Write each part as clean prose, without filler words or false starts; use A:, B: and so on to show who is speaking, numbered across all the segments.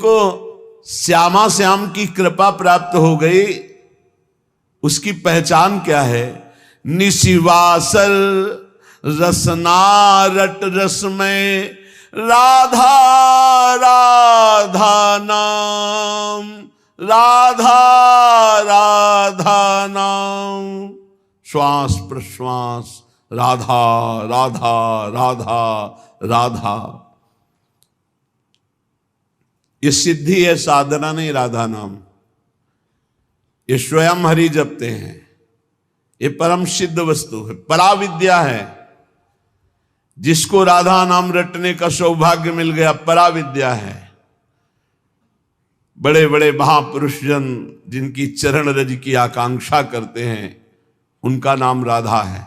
A: जिसको श्यामा श्याम की कृपा प्राप्त हो गई, उसकी पहचान क्या है? निशिवासर रसनारट रस में राधा राधा नाम, राधा राधा नाम, श्वास प्रश्वास राधा राधा राधा राधा। ये सिद्धि है, साधना नहीं। राधा नाम ये स्वयं हरि जपते हैं। ये परम सिद्ध वस्तु है, पराविद्या है। जिसको राधा नाम रटने का सौभाग्य मिल गया, पराविद्या है। बड़े बड़े महापुरुष जन जिनकी चरण रज की आकांक्षा करते हैं, उनका नाम राधा है।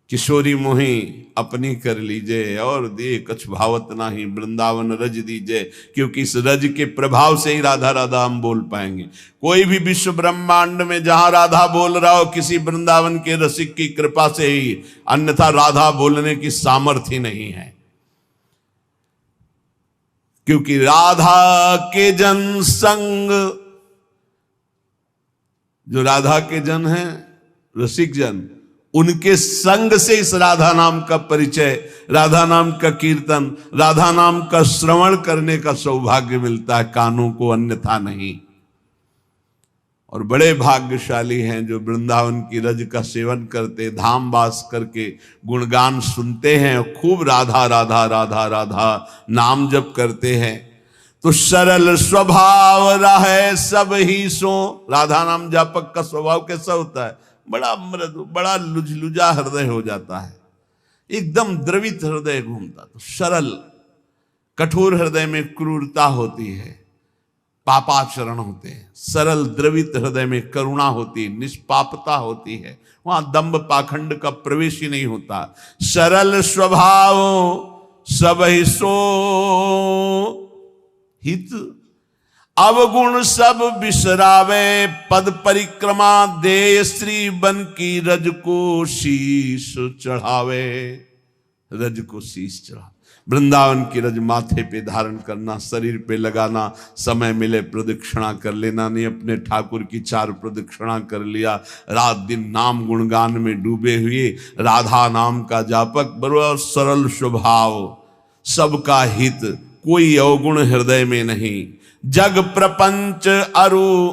A: किशोरी मोही अपनी कर लीजिए और दे कछ भावत नाही, वृंदावन रज दीजिए। क्योंकि इस रज के प्रभाव से ही राधा राधा हम बोल पाएंगे। कोई भी विश्व ब्रह्मांड में जहां राधा बोल रहा हो, किसी वृंदावन के रसिक की कृपा से ही, अन्यथा राधा बोलने की सामर्थ्य नहीं है। क्योंकि राधा के जन संग, जो राधा के जन हैं, रसिक जन, उनके संग से इस राधा नाम का परिचय, राधा नाम का कीर्तन, राधा नाम का श्रवण करने का सौभाग्य मिलता है, कानों को, अन्यथा नहीं। और बड़े भाग्यशाली हैं जो वृंदावन की रज का सेवन करते, धाम वास करके गुणगान सुनते हैं और खूब राधा राधा राधा राधा नाम जप करते हैं। तो सरल स्वभाव रहे सब ही सो। राधा नाम जापक का स्वभाव कैसा होता है? बड़ा मृदु, बड़ा लुझलुझा हृदय हो जाता है, एकदम द्रवित हृदय घूमता। तो सरल, कठोर हृदय में क्रूरता होती है, पापाचरण होते हैं। सरल द्रवित हृदय में करुणा होती है, निष्पापता होती है, वहां दंभ पाखंड का प्रवेश ही नहीं होता। सरल स्वभाव सब ही सो हित, अवगुण सब बिसरावे, पद परिक्रमा दे श्री बन की रज को शीश चढ़ावे। रज को शीश चढ़ा, वृंदावन की रज माथे पे धारण करना, शरीर पे लगाना, समय मिले प्रदक्षिणा कर लेना। नहीं अपने ठाकुर की 4 प्रदक्षिणा कर लिया, रात दिन नाम गुणगान में डूबे हुए राधा नाम का जापक। बड़ा सरल स्वभाव, सबका हित, कोई अवगुण हृदय में नहीं। जग प्रपंच अरु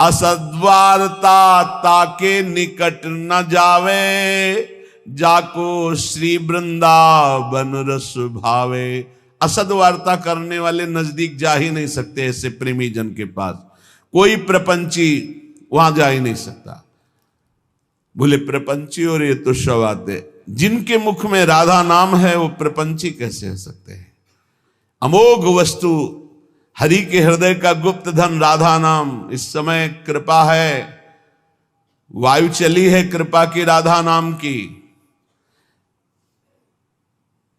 A: असद्वारता, ताके निकट न जावे, जाको श्री वृंदावन रस भावे। असद्वार्ता करने वाले नजदीक जा ही नहीं सकते, ऐसे प्रेमी जन के पास कोई प्रपंची वहां जा ही नहीं सकता। बोले प्रपंची और ये तो शवाते, जिनके मुख में राधा नाम है वो प्रपंची कैसे हो सकते हैं? अमोघ वस्तु, हरि के हृदय का गुप्त धन राधा नाम। इस समय कृपा है, वायु चली है कृपा की राधा नाम की।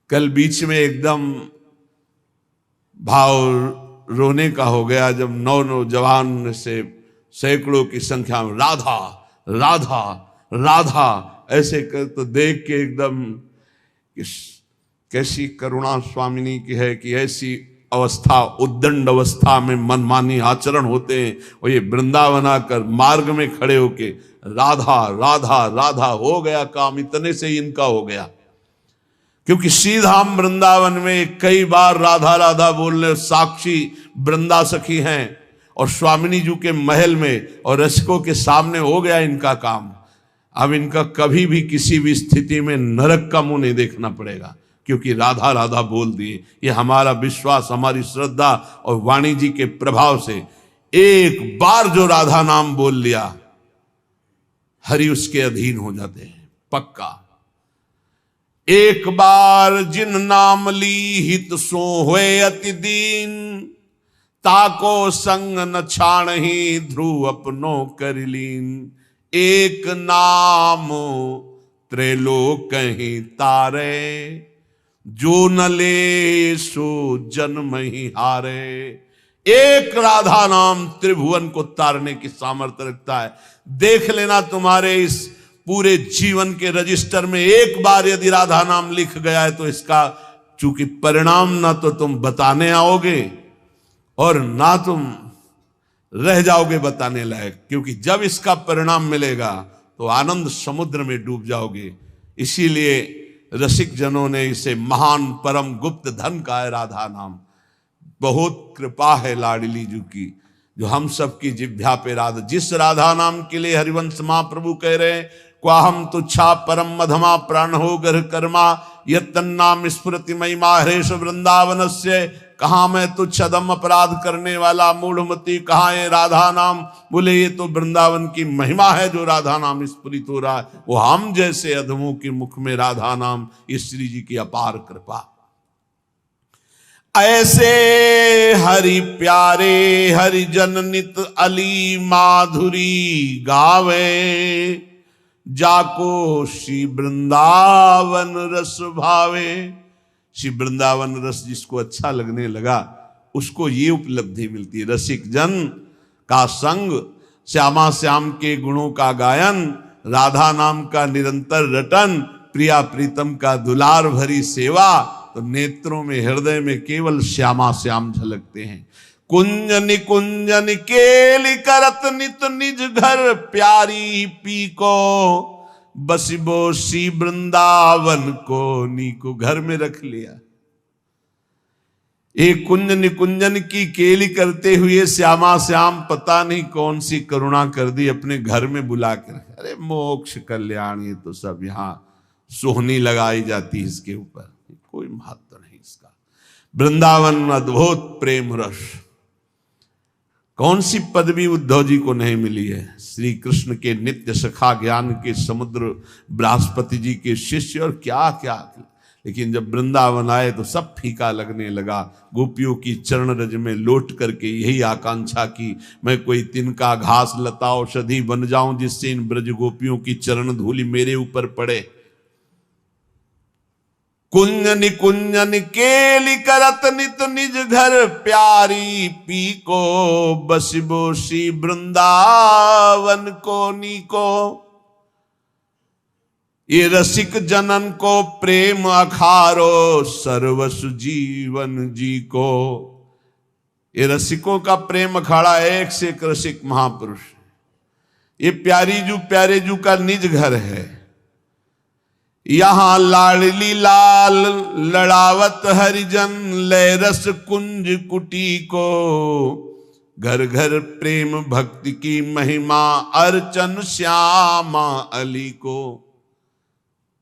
A: कल बीच में एकदम भाव रोने का हो गया जब नौजवान से सैकड़ों की संख्या में राधा राधा राधा ऐसे कर, तो देख के एकदम कैसी करुणा स्वामिनी की है कि ऐसी अवस्था, उद्दंड अवस्था में मनमानी आचरण होते हैं। और ये वृंदावन आकर मार्ग में खड़े होके राधा राधा राधा, हो गया काम, इतने से ही इनका हो गया। क्योंकि श्रीधाम वृंदावन में कई बार राधा राधा बोलने साक्षी वृंदा सखी हैं, और स्वामिनी जी के महल में और रसिकों के सामने हो गया इनका काम। अब इनका कभी भी किसी भी स्थिति में नरक का मुंह नहीं देखना पड़ेगा, क्योंकि राधा राधा बोल दिए। ये हमारा विश्वास, हमारी श्रद्धा और वाणी जी के प्रभाव से एक बार जो राधा नाम बोल लिया, हरि उसके अधीन हो जाते हैं पक्का। एक बार जिन नाम ली हित सो होए अति दीन, ताको संग न छाण ही ध्रुव अपनो कर लीन। एक नाम त्रैलोक कहीं तारे, जो न ले सो जन्म ही हारे। एक राधा नाम त्रिभुवन को तारने की सामर्थ्य रखता है। देख लेना तुम्हारे इस पूरे जीवन के रजिस्टर में एक बार यदि राधा नाम लिख गया है तो इसका चूंकि परिणाम ना तो तुम बताने आओगे और ना तुम रह जाओगे बताने लायक, क्योंकि जब इसका परिणाम मिलेगा तो आनंद समुद्र में डूब जाओगे। इसीलिए रसिक जनों ने इसे महान परम गुप्त धन का है राधा नाम। बहुत कृपा है लाडली जी की जो हम सब की जिह्वा पे राधा, जिस राधा नाम के लिए हरिवंश महाप्रभु कह रहे हैं, क्वाहम तुच्छा परम मधमा प्राण हो गर्ह कर्मा यत्तन्नाम स्मृति महिमा हरेश वृंदावन से। कहा मैं तुच्छ अदम अपराध करने वाला मूढ़मती, कहा ये राधा नाम, बोले ये तो वृंदावन की महिमा है जो राधा नाम स्फुरित हो रहा है। वो हम जैसे अधमों के मुख में राधा नाम, इस श्री जी की अपार कृपा। ऐसे हरि प्यारे हरि जन नित अली माधुरी गावे, जाको श्री वृंदावन रस भावे। श्री वृंदावन रस जिसको अच्छा लगने लगा उसको ये उपलब्धि मिलती है, रसिक जन का संग, श्यामा श्याम के गुणों का गायन, राधा नाम का निरंतर रटन, प्रिया प्रीतम का दुलार भरी सेवा। तो नेत्रों में हृदय में केवल श्यामा श्याम झलकते हैं। कुंजन कुंजन केली करत नित निज घर, प्यारी पी को बसिबो सी वृंदावन को, नी को घर में रख लिया। एक कुंजन कुंजन की केली करते हुए श्यामा श्याम पता नहीं कौन सी करुणा कर दी, अपने घर में बुला कर। अरे मोक्ष कल्याण, ये तो सब यहाँ सोहनी लगाई जाती है इसके ऊपर, कोई महत्व नहीं इसका। वृंदावन अद्भुत प्रेम रस, कौन सी पदवी उद्धव जी को नहीं मिली है। श्री कृष्ण के नित्य सखा, ज्ञान के समुद्र, बृहस्पति जी के शिष्य और क्या क्या। लेकिन जब वृंदावन आए तो सब फीका लगने लगा। गोपियों की चरण रज में लौट करके यही आकांक्षा की, मैं कोई तिनका घास लता औषधि बन जाऊं जिससे इन ब्रज गोपियों की चरण धूलि मेरे ऊपर पड़े। कुंजन कुंजन केली करत नित निज घर, प्यारी पी को बसिबो सी वृंदावन को नी को। ये रसिक जनन को प्रेम अखारो, सर्वसु जीवन जी को। ये रसिकों का प्रेम अखाड़ा, एक से एक रसिक महापुरुष। ये प्यारे जू का निज घर है। यहां लाडली लाल लड़ावत हरिजन, लय रस कुंज कुटी को। घर घर प्रेम भक्ति की महिमा, अर्चन श्यामा अली को।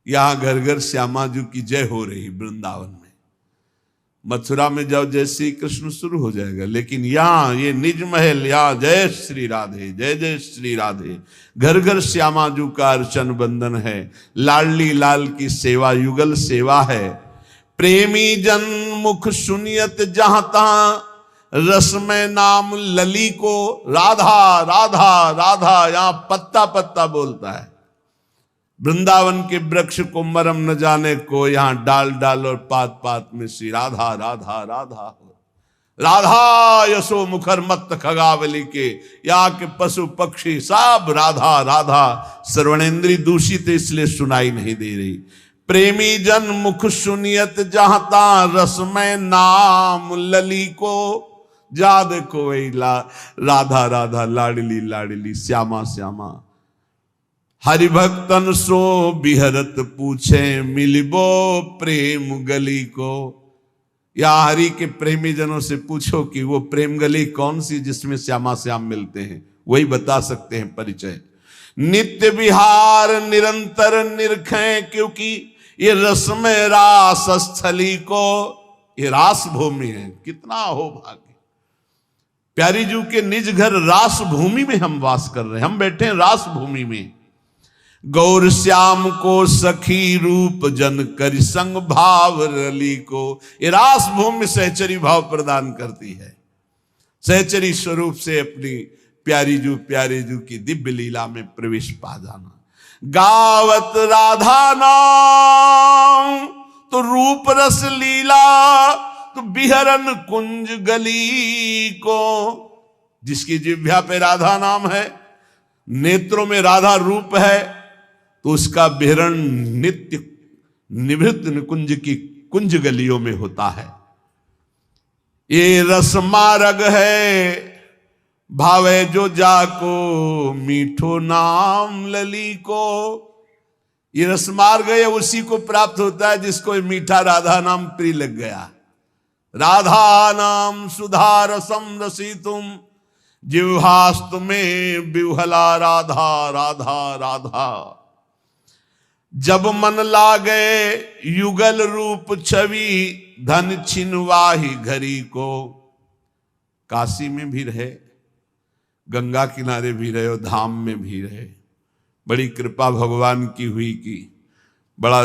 A: यहां घर घर श्यामा जी की जय हो रही वृंदावन में। मथुरा में जाओ जय श्री कृष्ण शुरू हो जाएगा, लेकिन यहां ये निज महल, यहां जय श्री राधे, जय जय श्री राधे। घर घर श्यामा जी का अर्चन बंदन है, लाडली लाल की सेवा युगल सेवा है। प्रेमी जन मुख सुनियत जहां तहां, रस में नाम लली को। राधा राधा राधा यहां पत्ता पत्ता बोलता है। वृंदावन के वृक्ष को मरम न जाने को, यहां डाल डाल और पात पात में श्री राधा राधा राधा हो। राधा यशो मुखर मत खगावली के, यहाँ के पशु पक्षी सब राधा राधा। श्रवणेन्द्री दूषित इसलिए सुनाई नहीं दे रही। प्रेमी जन मुख सुनियत जहां ता, रस में नाम लली को। जा देखो वही राधा राधा, लाडली लाडली, श्यामा श्यामा। हरिभक्तन सो बिहरत पूछे, मिलिबो प्रेम गली को। या हरि के प्रेमी जनों से पूछो कि वो प्रेम गली कौन सी जिसमें श्यामा श्याम मिलते हैं, वही बता सकते हैं परिचय। नित्य विहार निरंतर निरखें, क्योंकि ये रस में रास स्थली को। ये रास भूमि है, कितना हो भाग्य। प्यारी जू के निज घर रास भूमि में हम वास कर रहे हैं, हम बैठे हैं रास भूमि में। गौर श्याम को सखी रूप जन कर संग भाव रली को। ये रास भूमि सहचरी भाव प्रदान करती है। सहचरी स्वरूप से अपनी प्यारी जू की दिव्य लीला में प्रवेश पा जाना। गावत राधा नाम तो रूप रस लीला, तो बिहरन कुंज गली को। जिसकी जिह्वा पे राधा नाम है, नेत्रों में राधा रूप है, तो उसका बिहरण नित्य निवृत्त निकुंज की कुंज गलियों में होता है। ये रस मार्ग है भावे जो जाको, मीठो नाम लली को। ये रसमार्ग है उसी को प्राप्त होता है जिसको मीठा राधा नाम प्रिय लग गया। राधा नाम सुधा रसम रसितुम, जिह्वास्तु में विह्वला राधा राधा राधा। जब मन लागे युगल रूप छवि, धन छिनवाही घरी को। काशी में भी रहे, गंगा किनारे भी रहे और धाम में भी रहे। बड़ी कृपा भगवान की हुई कि बड़ा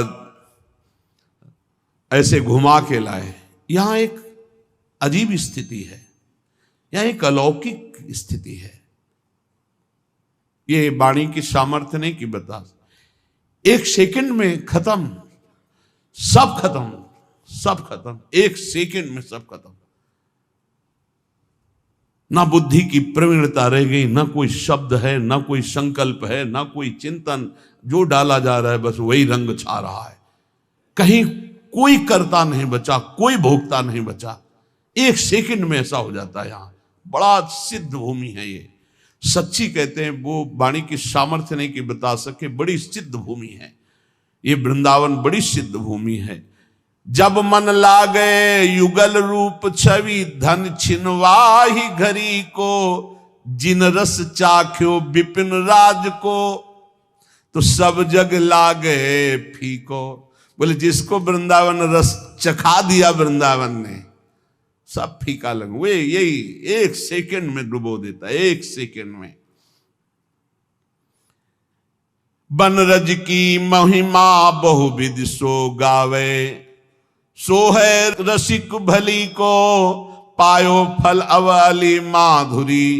A: ऐसे घुमा के लाए। यहां एक अजीब स्थिति है, यहां एक अलौकिक स्थिति है। ये वाणी की सामर्थ्य नहीं कि बता, एक सेकंड में खत्म, सब खत्म, सब खत्म, एक सेकंड में सब खत्म। ना बुद्धि की प्रवीणता रह गई, ना कोई शब्द है, ना कोई संकल्प है, ना कोई चिंतन। जो डाला जा रहा है बस वही रंग छा रहा है। कहीं कोई कर्ता नहीं बचा, कोई भोक्ता नहीं बचा। एक सेकंड में ऐसा हो जाता है। यहां बड़ा सिद्ध भूमि है ये। सच्ची कहते हैं, वो वाणी की सामर्थ्य नहीं कि बता सके, बड़ी सिद्ध भूमि है ये वृंदावन, बड़ी सिद्ध भूमि है। जब मन लागे युगल रूप छवि, धन छिनवाही घरी को। जिन रस चाख्यो विपिन राज को, तो सब जग लागे फीको। बोले जिसको वृंदावन रस चखा दिया वृंदावन ने, सब फीका लग। वे यही एक सेकंड में डुबो देता है, एक सेकंड में। बनरज की महिमा बहुविध सो गावे, सो है रसिक भली को। पायो फल अवाली माधुरी,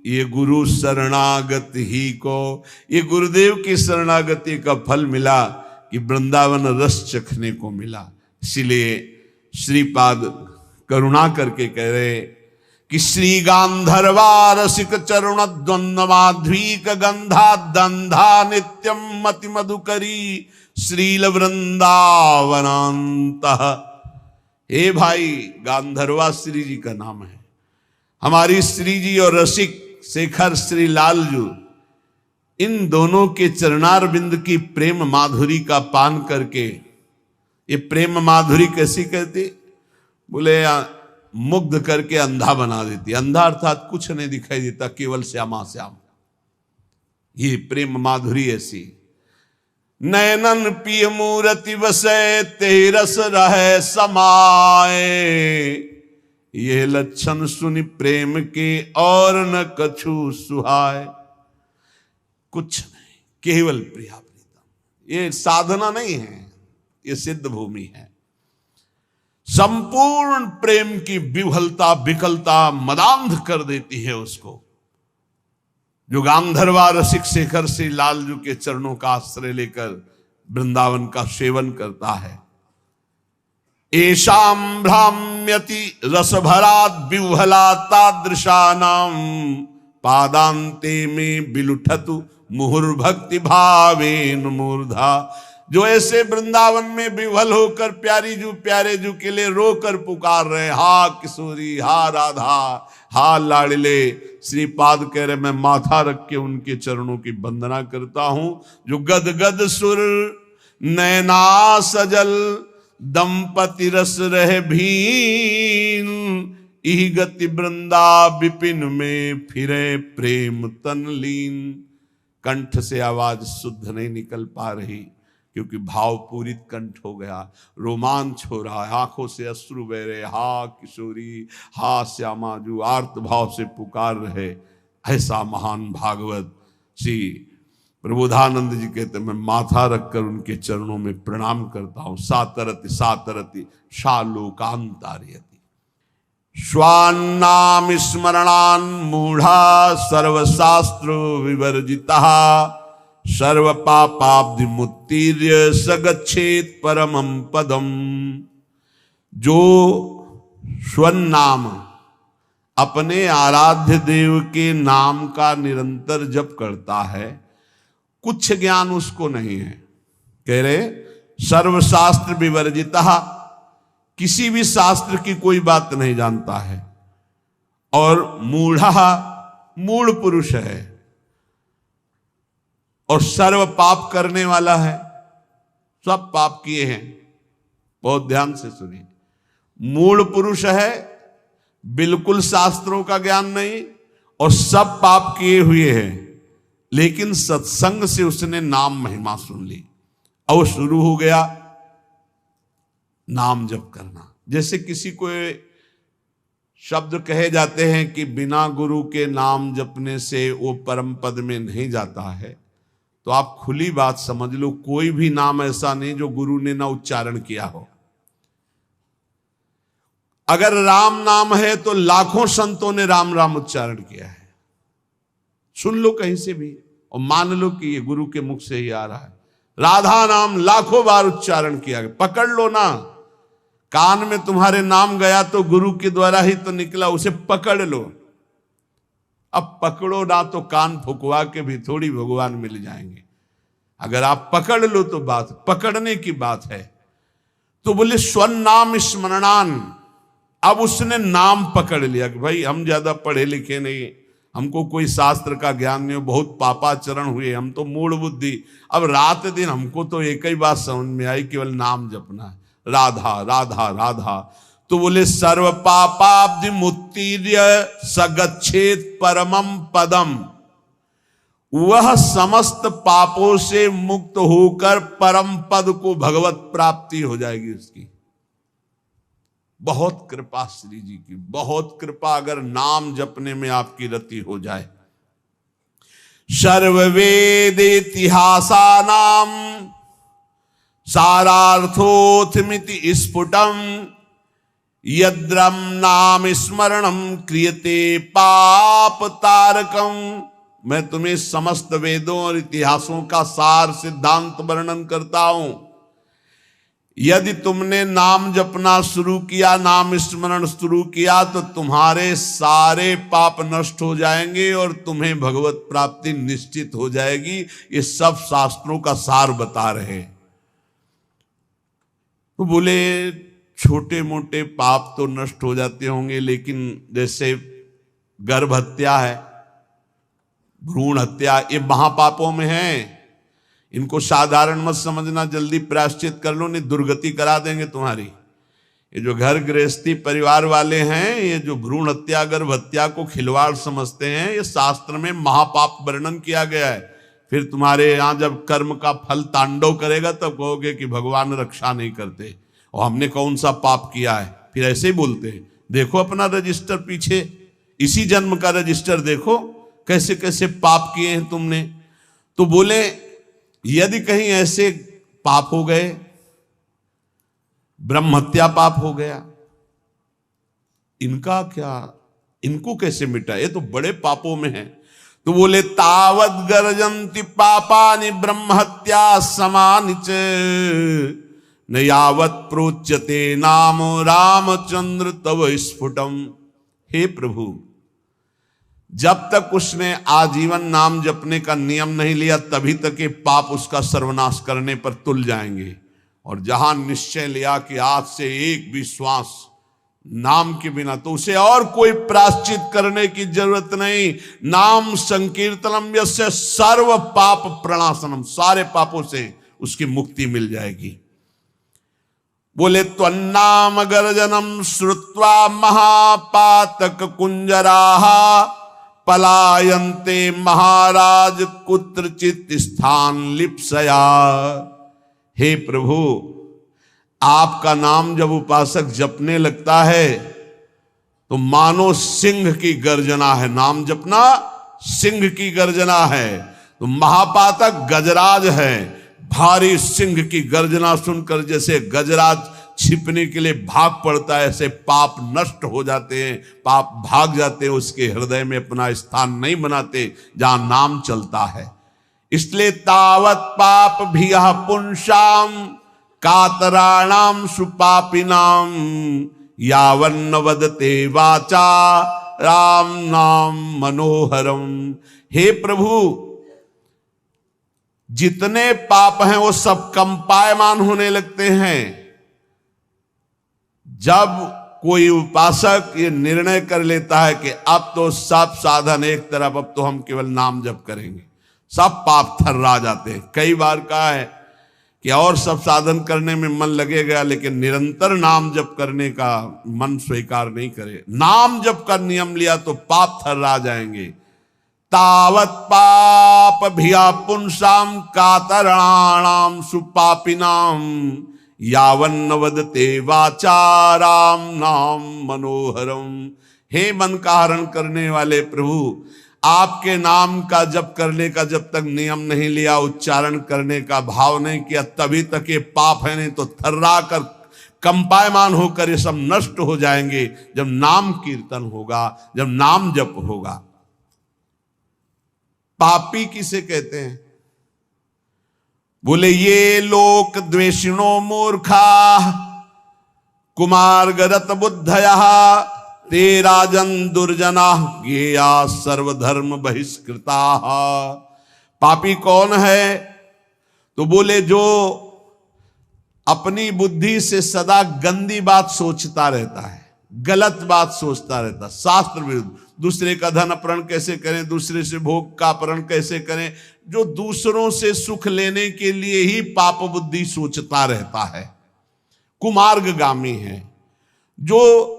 A: ये गुरु शरणागत ही को। ये गुरुदेव की शरणागति का फल मिला कि वृंदावन रस चखने को मिला। इसीलिए श्रीपाद करुणा करके कह रहे कि श्री गांधर्वा रसिक चरण द्वंद्व माध्वीक गंधा दंधा नित्यम मति मधुकरी, श्रील वृंदावनांत। हे भाई, गांधर्वा श्री जी का नाम है। हमारी श्री जी और रसिक शेखर श्री लालजू, इन दोनों के चरणार बिंद की प्रेम माधुरी का पान करके, ये प्रेम माधुरी कैसी कहती? बोले मुग्ध करके अंधा बना देती। अंधा अर्थात कुछ नहीं दिखाई देता, केवल श्यामा श्याम। ये प्रेम माधुरी ऐसी। नयनन पिय मूरति वसै, तेरस रहे समाए। ये लक्षण सुनि प्रेम के और न कछु सुहाय। कुछ नहीं, केवल प्रिया प्रीतम। ये साधना नहीं है, ये सिद्ध भूमि है। संपूर्ण प्रेम की विह्वलता विकलता मदांध कर देती है उसको। जो गांधर्वा रसिक शेखर से लालजू के चरणों का आश्रय लेकर वृंदावन का सेवन करता है। एशाम भ्राम्यति रसभरात विह्वला तादृशानाम, पादांते में बिलुठतु मुहुर्भक्ति भावेन मूर्धा। जो ऐसे वृंदावन में विह्वल होकर प्यारी जू प्यारे जू के लिए रोकर पुकार रहे, हा किशोरी, हा राधा, हा लाडले। श्रीपाद कह रहे मैं माथा रख के उनके चरणों की वंदना करता हूं। जो गद गद सुर नैना सजल, दंपति रस रह भीन। इही गति वृंदा विपिन में फिरे प्रेम तन लीन। कंठ से आवाज शुद्ध नहीं निकल पा रही, क्योंकि भाव पूरित कंठ हो गया, रोमांच हो रहा है, आंखों से अश्रु बह रहे। हा किशोरी, हा श्यामा, जो आर्त भाव से पुकार रहे। ऐसा महान भागवत श्री प्रबोधानंद जी कहते मैं माथा रखकर उनके चरणों में प्रणाम करता हूं। सातरति सातरति शालोकांतार्यति। स्वान्नाम स्मरणान मूढ़ा, सर्वशास्त्र विवर्जिता। सर्व पापाब्धि मुत्तीर्य सगच्छेत परमं पदम। जो स्वनाम अपने आराध्य देव के नाम का निरंतर जप करता है, कुछ ज्ञान उसको नहीं है। कह रहे सर्वशास्त्र विवर्जिता, किसी भी शास्त्र की कोई बात नहीं जानता है, और मूढ़ा मूढ़ पुरुष है और सर्व पाप करने वाला है, सब पाप किए हैं। बहुत ध्यान से सुनिए, मूढ़ पुरुष है, बिल्कुल शास्त्रों का ज्ञान नहीं और सब पाप किए हुए हैं, लेकिन सत्संग से उसने नाम महिमा सुन ली और शुरू हो गया नाम जप करना। जैसे किसी को शब्द कहे जाते हैं कि बिना गुरु के नाम जपने से वो परम पद में नहीं जाता है, तो आप खुली बात समझ लो, कोई भी नाम ऐसा नहीं जो गुरु ने ना उच्चारण किया हो। अगर राम नाम है तो लाखों संतों ने राम राम उच्चारण किया है। सुन लो कहीं से भी और मान लो कि ये गुरु के मुख से ही आ रहा है। राधा नाम लाखों बार उच्चारण किया गया, पकड़ लो ना। कान में तुम्हारे नाम गया तो गुरु के द्वारा ही तो निकला, उसे पकड़ लो। अब पकड़ो ना तो कान फुकवा के भी थोड़ी भगवान मिल जाएंगे। अगर आप पकड़ लो तो बात पकड़ने की बात है। तो बोले स्वर्ण नाम स्मरणान। अब उसने नाम पकड़ लिया कि भाई हम ज्यादा पढ़े लिखे नहीं, हमको कोई शास्त्र का ज्ञान नहीं, बहुत पापाचरण हुए, हम तो मूढ़ बुद्धि। अब रात दिन हमको तो एक ही बात समझ में आई, केवल नाम जपना है, राधा राधा राधा। तो बोले सर्व पापाब्धि मुत्तीर्य सगच्छेत परमम पदम। वह समस्त पापों से मुक्त होकर परम पद को भगवत प्राप्ति हो जाएगी उसकी। बहुत कृपा श्री जी की, बहुत कृपा अगर नाम जपने में आपकी रति हो जाए। सर्ववेद इतिहासा नाम सारार्थोथमिति स्फुटम यद्रम नाम स्मरणम क्रियते पाप तारकम। मैं तुम्हें समस्त वेदों और इतिहासों का सार सिद्धांत वर्णन करता हूं। यदि तुमने नाम जपना शुरू किया, नाम स्मरण शुरू किया, तो तुम्हारे सारे पाप नष्ट हो जाएंगे और तुम्हें भगवत प्राप्ति निश्चित हो जाएगी। ये सब शास्त्रों का सार बता रहे। तो बोले छोटे मोटे पाप तो नष्ट हो जाते होंगे, लेकिन जैसे गर्भ हत्या है, भ्रूण हत्या, ये महापापों में है। इनको साधारण मत समझना, जल्दी प्रायश्चित कर लो, नहीं दुर्गति करा देंगे तुम्हारी। ये जो घर गृहस्थी परिवार वाले हैं, ये जो भ्रूण हत्या गर्भ हत्या को खिलवाड़ समझते हैं, ये शास्त्र में महापाप वर्णन किया गया है। फिर तुम्हारे यहाँ जब कर्म का फल तांडव करेगा तब कहोगे कि भगवान रक्षा नहीं करते और हमने कौन सा पाप किया है। फिर ऐसे ही बोलते हैं। देखो अपना रजिस्टर, पीछे इसी जन्म का रजिस्टर देखो, कैसे कैसे पाप किए हैं तुमने। तो बोले यदि कहीं ऐसे पाप हो गए, ब्रह्म हत्या पाप हो गया, इनका क्या, इनको कैसे मिटा, ये तो बड़े पापों में है। तो बोले तावत गर्जन्ति पापानि ब्रह्म हत्या समानि च न यावत प्रोच्यते नाम रामचंद्र तव स्फुटम। हे प्रभु, जब तक उसने आजीवन नाम जपने का नियम नहीं लिया, तभी तक ये पाप उसका सर्वनाश करने पर तुल जाएंगे। और जहां निश्चय लिया कि आज से एक भी श्वास नाम के बिना, तो उसे और कोई प्रायश्चित करने की जरूरत नहीं। नाम संकीर्तनम यस्य सर्व पाप प्रणाशनम, सारे पापों से उसकी मुक्ति मिल जाएगी। बोले त्वन्नाम गर्जनम श्रुत्वा महापातक कुंजराः पलायन्ते महाराज कुत्रचित स्थान लिप्सया। हे प्रभु, आपका नाम जब उपासक जपने लगता है तो मानो सिंह की गर्जना है। नाम जपना सिंह की गर्जना है। तो महापातक गजराज है। भारी सिंह की गर्जना सुनकर जैसे गजराज छिपने के लिए भाग पड़ता है, ऐसे पाप नष्ट हो जाते हैं, पाप भाग जाते हैं, उसके हृदय में अपना स्थान नहीं बनाते जहां नाम चलता है। इसलिए तावत पाप भियः पुंसाम कातराणाम सुपापिनाम यावन्न वदते वाचा राम नाम मनोहरम। हे प्रभु, जितने पाप हैं वो सब कंपायमान होने लगते हैं जब कोई उपासक ये निर्णय कर लेता है कि अब तो सब साधन एक तरफ, अब तो हम केवल नाम जप करेंगे, सब पाप थर्रा जाते हैं। कई बार कहा है कि और सब साधन करने में मन लगेगा, लेकिन निरंतर नाम जप करने का मन स्वीकार नहीं करे। नाम जप का नियम लिया तो पाप थर्रा जाएंगे। तावत पाप भिया पुंसाम कातराणाम सुपापिनाम यावन्न वदते वाचाराम नाम मनोहरम। हे मन का हरण करने वाले प्रभु, आपके नाम का जप करने का जब तक नियम नहीं लिया, उच्चारण करने का भाव नहीं किया, तभी तक ये पाप है, नहीं तो थर्रा कर कंपायमान होकर ये सब नष्ट हो जाएंगे जब नाम कीर्तन होगा, जब नाम जप होगा। पापी किसे कहते हैं? बोले ये लोक द्वेषिणो मूर्खा कुमार गरत बुद्धया ते राजन दुर्जना गेया सर्वधर्म बहिष्कृता। पापी कौन है? तो बोले जो अपनी बुद्धि से सदा गंदी बात सोचता रहता है, गलत बात सोचता रहता, शास्त्र विरुद्ध, दूसरे का धन अपहरण कैसे करें, दूसरे से भोग का अपहरण कैसे करें, जो दूसरों से सुख लेने के लिए ही पाप बुद्धि सोचता रहता है, कुमार्गगामी है। जो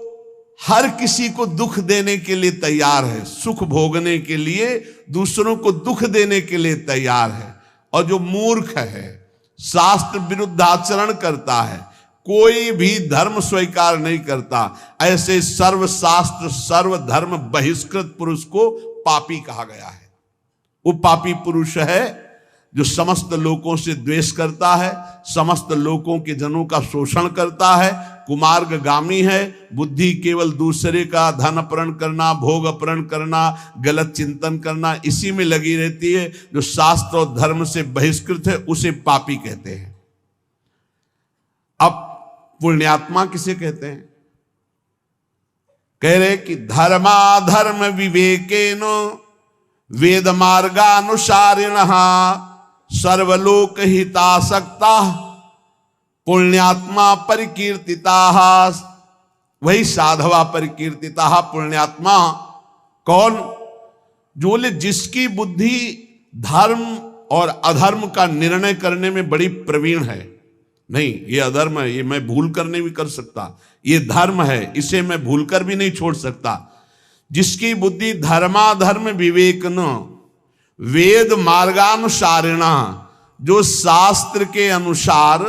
A: हर किसी को दुख देने के लिए तैयार है, सुख भोगने के लिए, दूसरों को दुख देने के लिए तैयार है। और जो मूर्ख है, शास्त्र विरुद्ध आचरण करता है, कोई भी धर्म स्वीकार नहीं करता, ऐसे सर्व शास्त्र सर्व धर्म बहिष्कृत पुरुष को पापी कहा गया है। वो पापी पुरुष है जो समस्त लोगों से द्वेष करता है, समस्त लोगों के जनों का शोषण करता है, कुमार्गगामी है, बुद्धि केवल दूसरे का धन अपहरण करना, भोग अपहरण करना, गलत चिंतन करना, इसी में लगी रहती है। जो शास्त्र और धर्म से बहिष्कृत है उसे पापी कहते हैं। अब पुण्यात्मा किसे कहते हैं? कह रहे कि धर्माधर्म विवेकेन वेद मार्गानुसारिणः सर्वलोक हितासक्ता पुण्यात्मा परिकीर्तिता। वही साधवा परिकीर्तिता। पुण्यात्मा कौन? जो जिसकी बुद्धि धर्म और अधर्म का निर्णय करने में बड़ी प्रवीण है। नहीं, ये अधर्म है, ये मैं भूल कर नहीं कर सकता, ये धर्म है, इसे मैं भूल कर भी नहीं छोड़ सकता। जिसकी बुद्धि धर्माधर्म विवेक न वेद मार्गानुसारिणा, जो शास्त्र के अनुसार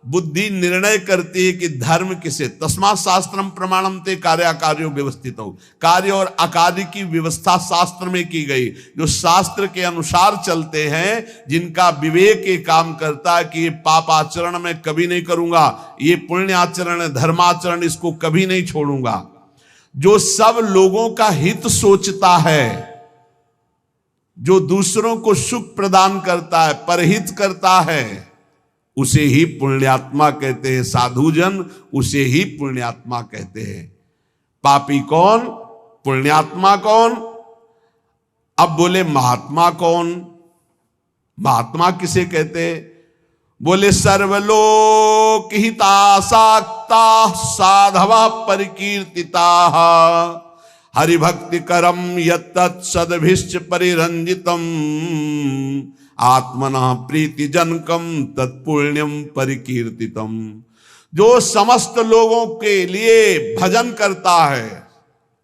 A: बुद्धि निर्णय करती है कि धर्म किसे, तस्मात् शास्त्रम प्रमाणम ते कार्याकार्यो व्यवस्थित हो। कार्य और अकार्य की व्यवस्था शास्त्र में की गई। जो शास्त्र के अनुसार चलते हैं, जिनका विवेक ये काम करता है कि ये पाप आचरण मैं कभी नहीं करूंगा, ये पुण्य आचरण है, धर्माचरण इसको कभी नहीं छोड़ूंगा। जो सब लोगों का हित सोचता है, जो दूसरों को सुख प्रदान करता है, परहित करता है, उसे ही पुण्यात्मा कहते हैं। साधुजन उसे ही पुण्यात्मा कहते हैं। पापी कौन? पुण्यात्मा कौन? अब बोले महात्मा कौन? महात्मा किसे कहते हैं? बोले सर्वलोक हितासक्ता साधवा परिकीर्तिता हरिभक्ति करम यत्तत् सद्भिश्च परिरंजितम आत्मना प्रीति जनकम तत्पुण्यम परिकीर्तितम। जो समस्त लोगों के लिए भजन करता है,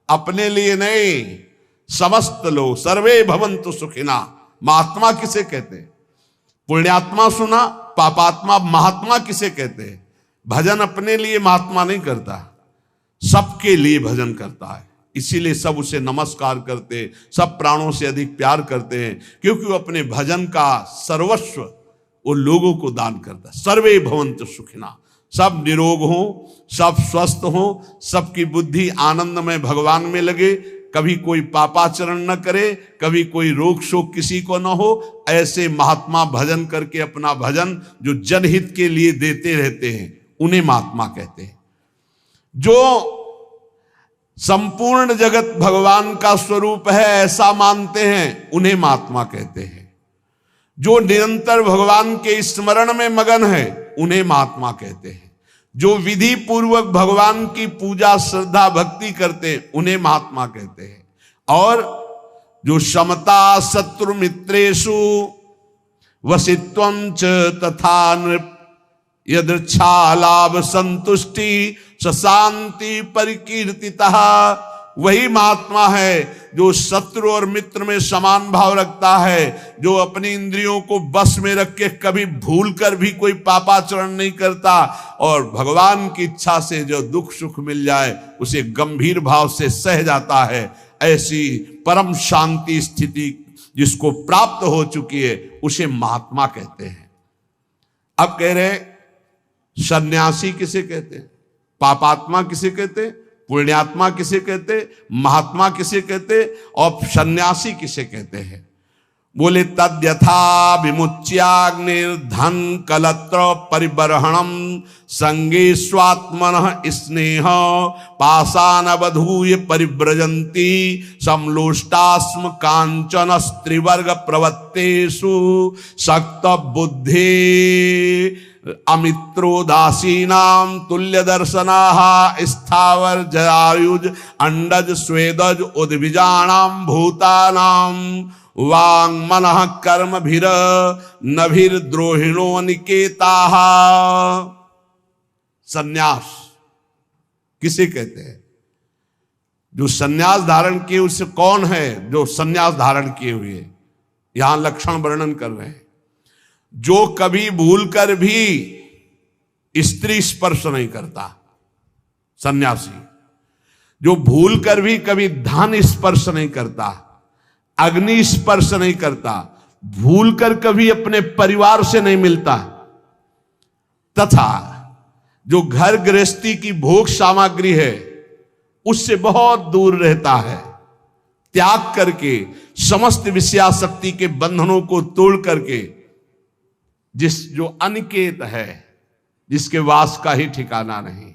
A: अपने लिए नहीं, समस्त लोग, सर्वे भवन्तु सुखिना। महात्मा किसे कहते हैं? पुण्यात्मा सुना, पापात्मा। महात्मा किसे कहते हैं? भजन अपने लिए महात्मा नहीं करता, सबके लिए भजन करता है। इसीलिए सब उसे नमस्कार करते, सब प्राणों से अधिक प्यार करते हैं, क्योंकि वो अपने भजन का सर्वस्व वो लोगों को दान करता है। सर्वे भवन्तु सुखिना, सब निरोग हो, सब स्वस्थ हो, सबकी बुद्धि आनंद में भगवान में लगे, कभी कोई पापाचरण न करे, कभी कोई रोग शोक किसी को न हो। ऐसे महात्मा भजन करके अपना भजन जो जनहित के लिए देते रहते हैं, उन्हें महात्मा कहते हैं। जो संपूर्ण जगत भगवान का स्वरूप है ऐसा मानते हैं, उन्हें महात्मा कहते हैं। जो निरंतर भगवान के स्मरण में मगन है, उन्हें महात्मा कहते हैं। जो विधि पूर्वक भगवान की पूजा श्रद्धा भक्ति करते हैं उन्हें महात्मा कहते हैं। और जो समता शत्रु मित्रेषु वसित्वं च तथा नृप यदृच्छा लाभ संतुष्टि सशांति परिकीर्तितः, वही महात्मा है जो शत्रु और मित्र में समान भाव रखता है, जो अपनी इंद्रियों को बस में रख के कभी भूल कर भी कोई पापाचरण नहीं करता, और भगवान की इच्छा से जो दुख सुख मिल जाए उसे गंभीर भाव से सह जाता है। ऐसी परम शांति स्थिति जिसको प्राप्त हो चुकी है उसे महात्मा कहते हैं। अब कह रहे सन्यासी किसे कहते हैं, पापात्मा किसे कहते, पुण्यात्मा किसे कहते, महात्मा किसे कहते और सन्यासी किसे कहते हैं? बोले तद्यथा विमुच्याग्निर्धन कलत्र परिबर्हणम संगे स्वात्मनः स्नेह पाषाणवधूय परिव्रजन्ति समलोष्टास्म कांचन स्त्रीवर्ग प्रवत्तेषु शक्त बुद्धि अमित्रोदासीनां तुल्य दर्शनाः स्थावर जरायुज अंडज स्वेदज उद्भिजानां भूतानां वांग मनः कर्म भीर नभीर द्रोहिणो निकेताः। सन्यास किसे कहते हैं? जो सन्यास धारण किए उससे कौन है? जो सन्यास धारण किए हुए, यहां लक्षण वर्णन कर रहे हैं। जो कभी भूलकर भी स्त्री स्पर्श नहीं करता, सन्यासी। जो भूलकर भी कभी धन स्पर्श नहीं करता, अग्नि स्पर्श नहीं करता, भूलकर कभी अपने परिवार से नहीं मिलता, तथा जो घर गृहस्थी की भोग सामग्री है उससे बहुत दूर रहता है, त्याग करके समस्त विषयासक्ति के बंधनों को तोड़ करके, जो अनिकेत है, जिसके वास का ही ठिकाना नहीं,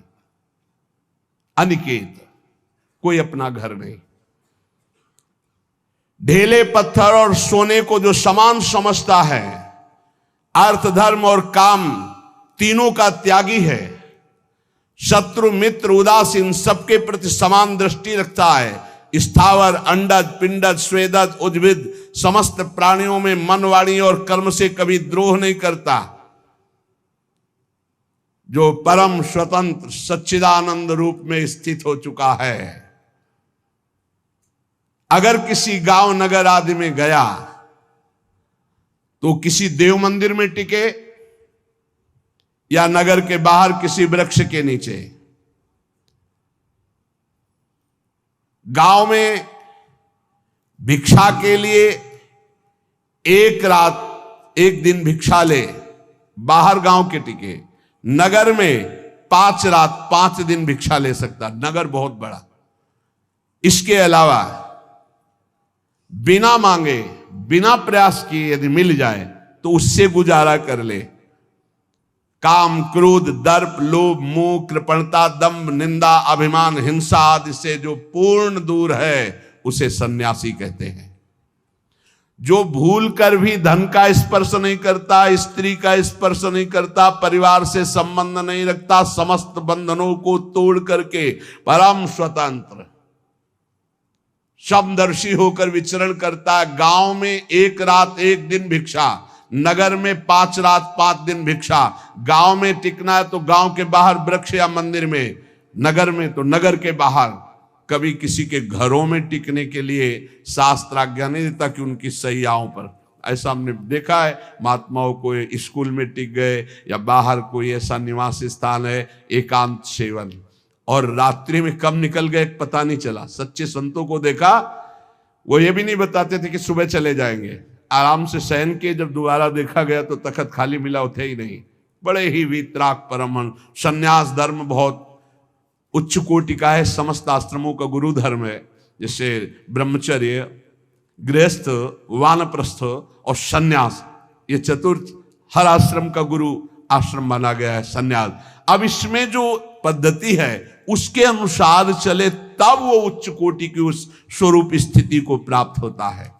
A: अनिकेत, कोई अपना घर नहीं, ढेले पत्थर और सोने को जो समान समझता है, अर्थ धर्म और काम तीनों का त्यागी है, शत्रु मित्र उदासीन सबके प्रति समान दृष्टि रखता है, स्थावर अंडज पिंडज स्वेदज उद्भिद समस्त प्राणियों में मन वाणी और कर्म से कभी द्रोह नहीं करता, जो परम स्वतंत्र सच्चिदानंद रूप में स्थित हो चुका है। अगर किसी गांव नगर आदि में गया तो किसी देव मंदिर में टिके या नगर के बाहर किसी वृक्ष के नीचे, गांव में भिक्षा के लिए एक रात एक दिन भिक्षा ले, बाहर गांव के टिके, नगर में 5 रात 5 दिन भिक्षा ले सकता, नगर बहुत बड़ा। इसके अलावा बिना मांगे बिना प्रयास किए यदि मिल जाए तो उससे गुजारा कर ले। काम क्रोध दर्प लोभ मोह कृपणता दंभ निंदा अभिमान हिंसा आदि से जो पूर्ण दूर है उसे सन्यासी कहते हैं। जो भूल कर भी धन का स्पर्श नहीं करता, स्त्री का स्पर्श नहीं करता, परिवार से संबंध नहीं रखता, समस्त बंधनों को तोड़ करके परम स्वतंत्र समदर्शी होकर विचरण करता। गांव में 1 रात 1 दिन भिक्षा, नगर में 5 रात 5 दिन भिक्षा। गांव में टिकना है तो गांव के बाहर वृक्ष या मंदिर में, नगर में तो नगर के बाहर। कभी किसी के घरों में टिकने के लिए शास्त्र आज्ञा नहीं देता कि उनकी सैयाओं पर। ऐसा हमने देखा है, महात्माओं को स्कूल में टिक गए या बाहर कोई ऐसा निवास स्थान है, एकांत सेवन, और रात्रि में कब निकल गए पता नहीं चला। सच्चे संतों को देखा, वो ये भी नहीं बताते थे कि सुबह चले जाएंगे, आराम से शयन के जब दोबारा देखा गया तो तखत खाली मिला, थे ही नहीं। बड़े ही वीतराग परमहंस। संन्यास धर्म बहुत उच्च कोटि का है, समस्त आश्रमों का गुरु धर्म है। जैसे ब्रह्मचर्य, गृहस्थ, वानप्रस्थ और संन्यास, ये चतुर्थ हर आश्रम का गुरु आश्रम माना गया है संन्यास। अब इसमें जो पद्धति है उसके अनुसार चले तब वो उच्च कोटि की उस स्वरूप स्थिति को प्राप्त होता है।